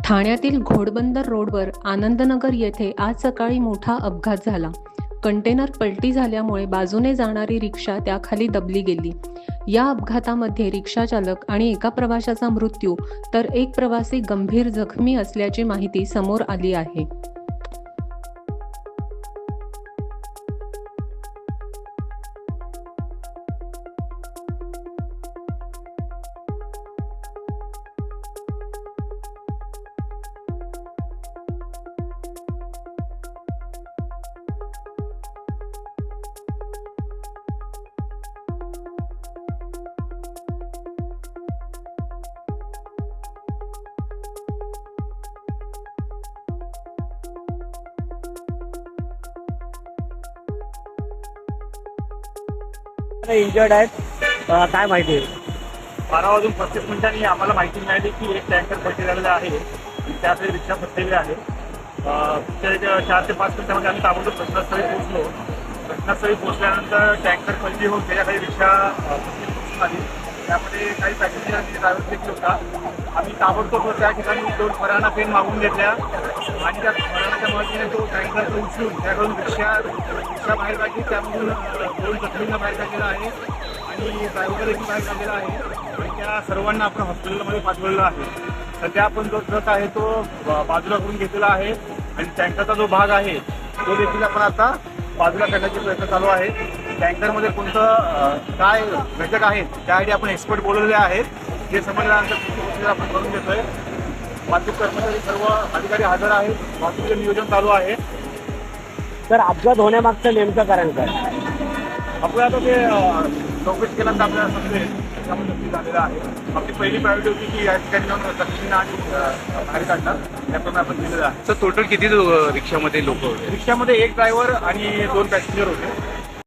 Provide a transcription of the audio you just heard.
ठाण्यातील घोडबंदर रोडवर आनंदनगर येथे आज सकाळी मोठा अपघात झाला. कंटेनर पलटी झाल्यामुळे बाजूने जाणारी रिक्षा त्याखाली दबली गेली. या अपघातामध्ये रिक्षाचालक आणि एका प्रवाशाचा मृत्यू तर एक प्रवासी गंभीर जखमी असल्याची माहिती समोर आली आहे. इंजर्ड आहेत. काय माहिती आहे? 12:35 आम्हाला माहिती मिळाली की एक टँकर पलटी झालेला आहे आणि त्यात रिक्षा फसलेली आहे. त्या 4 ते 5 मिनिटांमध्ये आम्ही ताबडतोब घटनास्थळी पोहोचलो. घटनास्थळी पोहोचल्यानंतर टँकर पलटी होऊन त्याच्याखाली रिक्षा आली. त्यामध्ये काही पॅसेंजर आणि ड्रायव्हर देखील होता. आम्ही ताबडतोब त्या ठिकाणी 2 फराना पेन मागून घेतल्या आणि त्या फरानाच्या मदतीने तो टँकर उचलून त्याकडून रिक्षा बाहेर काढली. त्यामधून 2 जखमींना बाहेर काढलेला आहे आणि ड्रायव्हर देखील बाहेर काढलेला आहे आणि त्या सर्वांना आपण हॉस्पिटलमध्ये पाठवलेलं आहे. सध्या आपण जो ट्रक आहे तो बाजूला करून घेतलेला आहे आणि टँकरचा जो भाग आहे तो देखील आपण आता बाजूला करण्याचे प्रयत्न चालू आहे. टँकरमध्ये कोणतं काय घटक आहेत त्यासाठी आपण एक्सपर्ट बोलवलेले आहेत. जे समजल्यानंतर आपण करून घेतोय. वाहतूक कर्मचारी सर्व अधिकारी हजर आहेत. वाहतुकीचं नियोजन चालू आहे. तर अपघात होण्यामागचं नेमकं कारण काय? आपल्याला आता ते चौकशी केल्यानंतर आपल्याला समजेल त्याच्यामध्ये नक्की झालेलं आहे. आपली पहिली प्रायोरिटी होती की या ठिकाणी जाऊन जखमींना आणि बाहेर काढणार त्याप्रमाणे आपण दिलेलं आहे. सर टोटल किती रिक्षामध्ये लोक होते? रिक्षामध्ये एक ड्रायव्हर आणि 2 पॅसेंजर होते.